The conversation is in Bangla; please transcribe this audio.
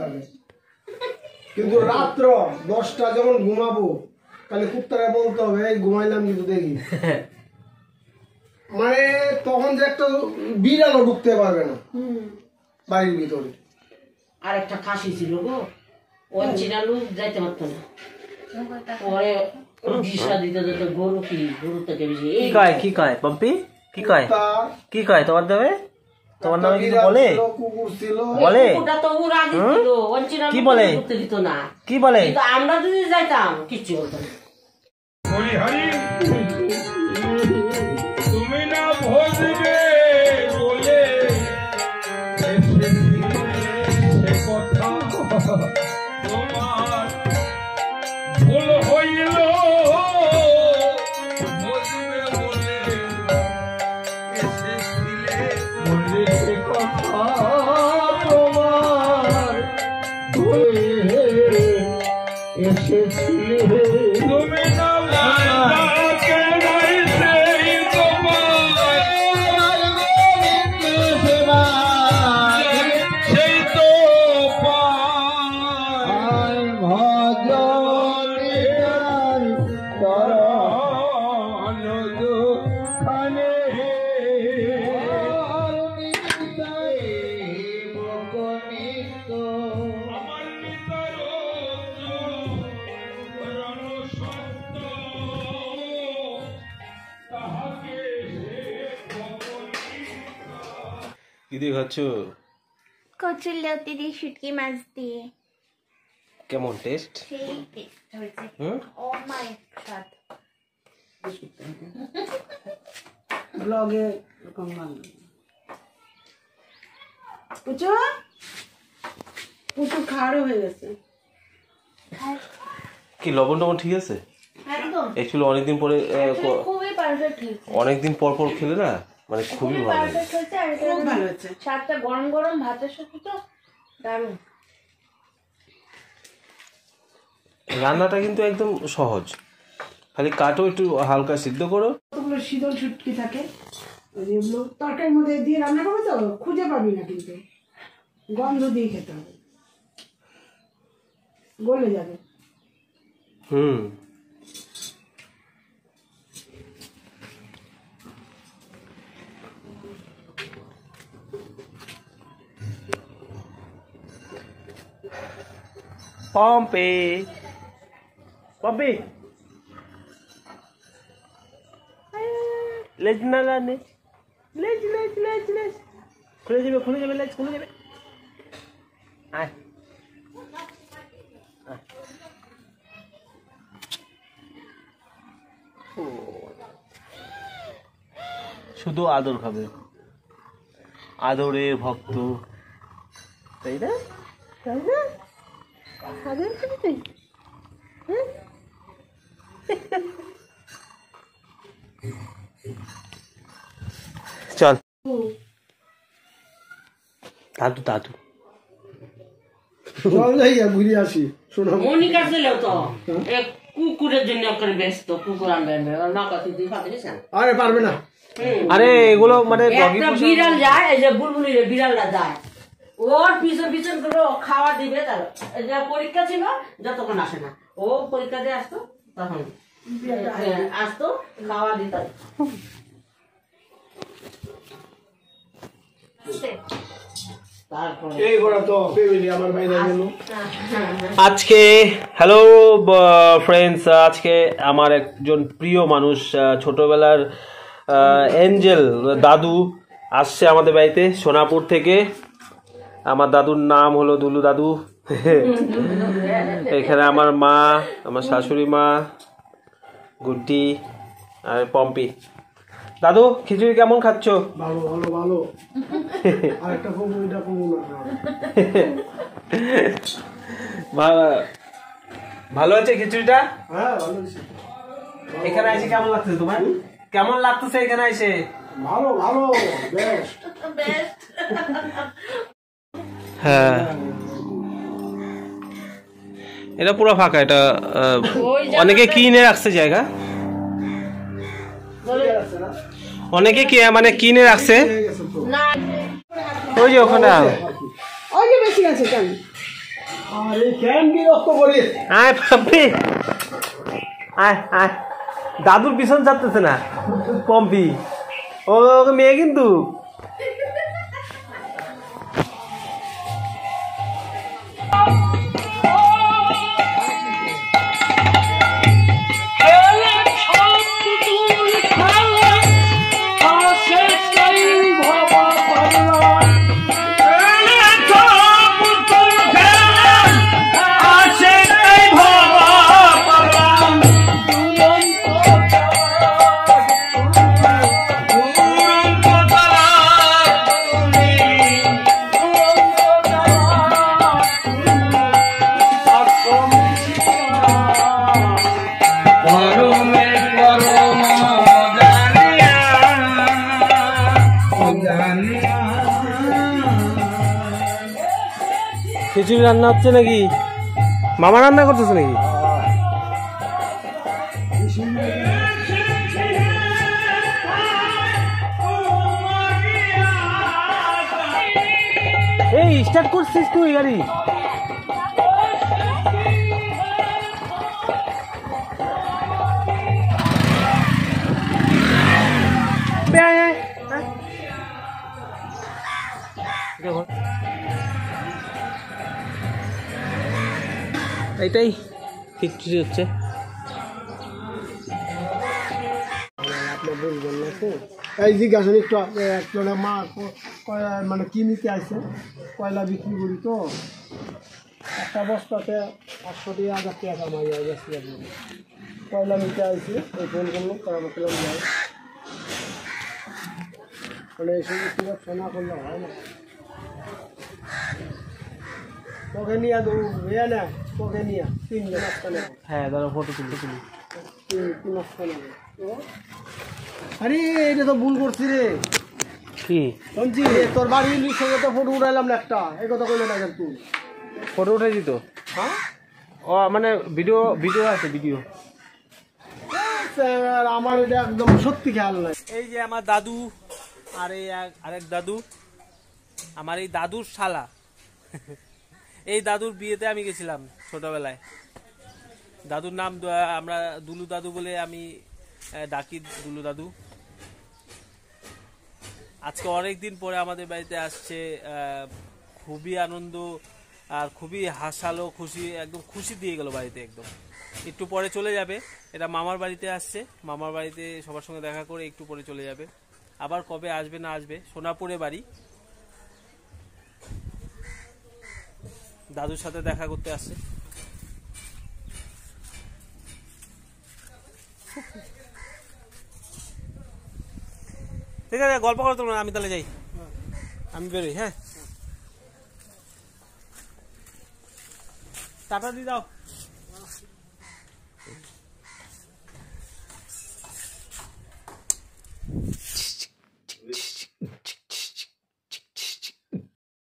থাকে, কিন্তু রাত্র 10টা যখন ঘুমাবো তাহলে কুত্তারা বলতে হবে এই ঘুমাইলাম কিন্তু দেখি, মানে তখন যে একটা বিড়ালও ঢুকতে পারবে না বাড়ির ভিতরে। আর একটা খাসি ছিল গো, ওই চিনালু যাইতে পারতো না, পরে দিশা দিতে দিতে গরু থেকে বেশি কি কয় পম্পি, কি কয় তোমার দেবে, তোমার নামে কিছু বলে? বলে ওটা তো ওর আগে ছিল, ওই চিনালু কি বলে, ঢুকতে দিত না, কি বলে? কিন্তু আমরা যদি যাইতাম কিচ্ছু বলতো না। বলি হরি তুমি না ভজবে বলে সে কথা তোমার ভুল হইল, ভজবে বলে এসেছিলে বলে সে কথা তোমার ভুল এসেছিলে, তুমি না কি দিয়ে খাচ্ছ? কচুরলতি দিয়ে শুটকি মাছ দিয়ে। কেমন টেস্ট? সেই টেস্ট হয়েছে, ও মাই গড। ব্লগে এরকম বানানো পুচু পুচু খাড়ো হয়ে গেছে। কি লবণ টবণ ঠিক আছে? একদম অ্যাকচুয়ালি অনেকদিন পরে খুবই পারফেক্ট হয়েছে, অনেকদিন পর পর খেলে না মানে খুবই ভালো লাগে। পারফেক্ট হয়েছে। আর খুব ভালো হয়েছে, সাতটা গরম গরম ভাতের সাথে তো দারুণ। রান্নাটা কিন্তু একদম সহজ, খালি কাটো একটু হালকা সিদ্ধ করো। কতগুলো শীতল শুটকি থাকে, যেগুলো তরকারির মধ্যে দিয়ে রান্না করবে তো খুঁজে পাবি না, কিন্তু গন্ধ দিয়ে খেতে হবে, গলে যাবে। পম্পি পম্পি লেজ না লানে, লেজ লেজ লেজ লেজ খুলে যাবে লেজ খুলে যাবে। আয় শুধু আদর খাবে, আদরের ভক্ত, তাই না? আদর খাবে, চল দাদু দাদু চল যাইয়া ঘুরে আসি। শোনা মনিকা ছিল তো এক কুকুরের জন্য করে ব্যস্ত, কুকুর আনবে না কত দিন পাঠিয়েছেন। আরে পারবে না, আরে এগুলো মানে একটা বিড়াল যায়, এই যে বুলবুলি বিড়ালটা যায়, ওর পিছন পিছন করে খাওয়া দিবে। তার পরীক্ষা ছিল যতক্ষণ আসে না, ও পরীক্ষা দিয়ে আসতো তখন আসতো খাওয়া দিত। আজকে হ্যালো ফ্রেন্ডস, আজকে আমার একজন প্রিয় মানুষ, ছোটবেলার এঞ্জেল দাদু আসছে আমাদের বাড়িতে সোনাপুর থেকে। আমার দাদুর নাম হলো দুলু দাদু। এখানে আমার মা, আমার শাশুড়ি মা, গুড্ডি আর পম্পি। দাদু খিচুড়ি কেমন খাচ্ছ? ভালো ভালো ভালো। আরেকটা কমু, এটা কমু না। ভালো আছে খিচুড়িটা? হ্যাঁ ভালো আছে। এখানে এসে কেমন লাগছে তোমার? কেমন লাগতেছে এখানে এসে? ভালো ভালো, বেস্ট বেস্ট। হ্যাঁ এটা পুরো ফাঁকা, এটা অনেকে কিনে রাখছে জায়গা, অনেকে কি মানে কিনে রাখছে। ওই যে ওখানে ওই যে বেশি আছে কেন? আরে কেন বিরক্ত করিস? আয় পম্পি, আয় আয়। দাদুর পিছন ছাড়তেছে না পম্পি, ওকে মেয়ে কিন্তু। খিচুড়ি রান্না হচ্ছে নাকি? মামা রান্না করতেছে নাকি? এই স্টার্ট করছিস তুই গাড়ি? এইটাই খিচুড়ি হচ্ছে। এই জিজ্ঞাসা একটু একটু মা মানে কি নিতে আসছে, কয়লা বিক্রি করি তো একটা বস্তাতে 500-1000 টাকা কামাই যায় বেশি। কয়লা নিতে আসছি এই ফোন করলো তারা বললাম যাই, মানে এই সময় ব্যবসা না করলে হয় না। তোকে নিয়ে দেবো না, তোকে নিয়ে 3 বস্তা নেব। হ্যাঁ দাঁড়া ফটো তুলি 3 বস্তা নেব। আরে এটা তো ভুল করছি রে। কি শুনছি তোর বাড়ির সঙ্গে তো ফটো উঠাইলাম না একটা, এই কথা কইলে না কিন্তু। ফটো উঠে দিত? হ্যাঁ ও মানে ভিডিও ভিডিও আছে ভিডিও। আমার এটা একদম সত্যি খেয়াল নাই। এই যে আমার দাদু আর এই আরেক দাদু, আমার এই দাদুর শালা। এই দাদুর বিয়েতে আমি গেছিলাম ছোটবেলায়। দাদুর নাম আমরা দুলু দাদু বলে আমি ডাকি, দুলু দাদু। আজকে অনেক দিন পরে আমাদের বাড়িতে আসছে, খুবই আনন্দ আর খুবই হাসালো, খুশি, একদম খুশি দিয়ে গেল বাড়িতে একদম। একটু পরে চলে যাবে, এটা মামার বাড়িতে আসছে, মামার বাড়িতে সবার সঙ্গে দেখা করে একটু পরে চলে যাবে। আবার কবে আসবে না আসবে, সোনাপুরে বাড়ি, দাদুর সাথে দেখা করতে আসছে। ঠিক আছে, গল্প করতে না, আমি তাহলে যাই, আমি বেরোই। হ্যাঁ, টাটা দিয়ে দাও।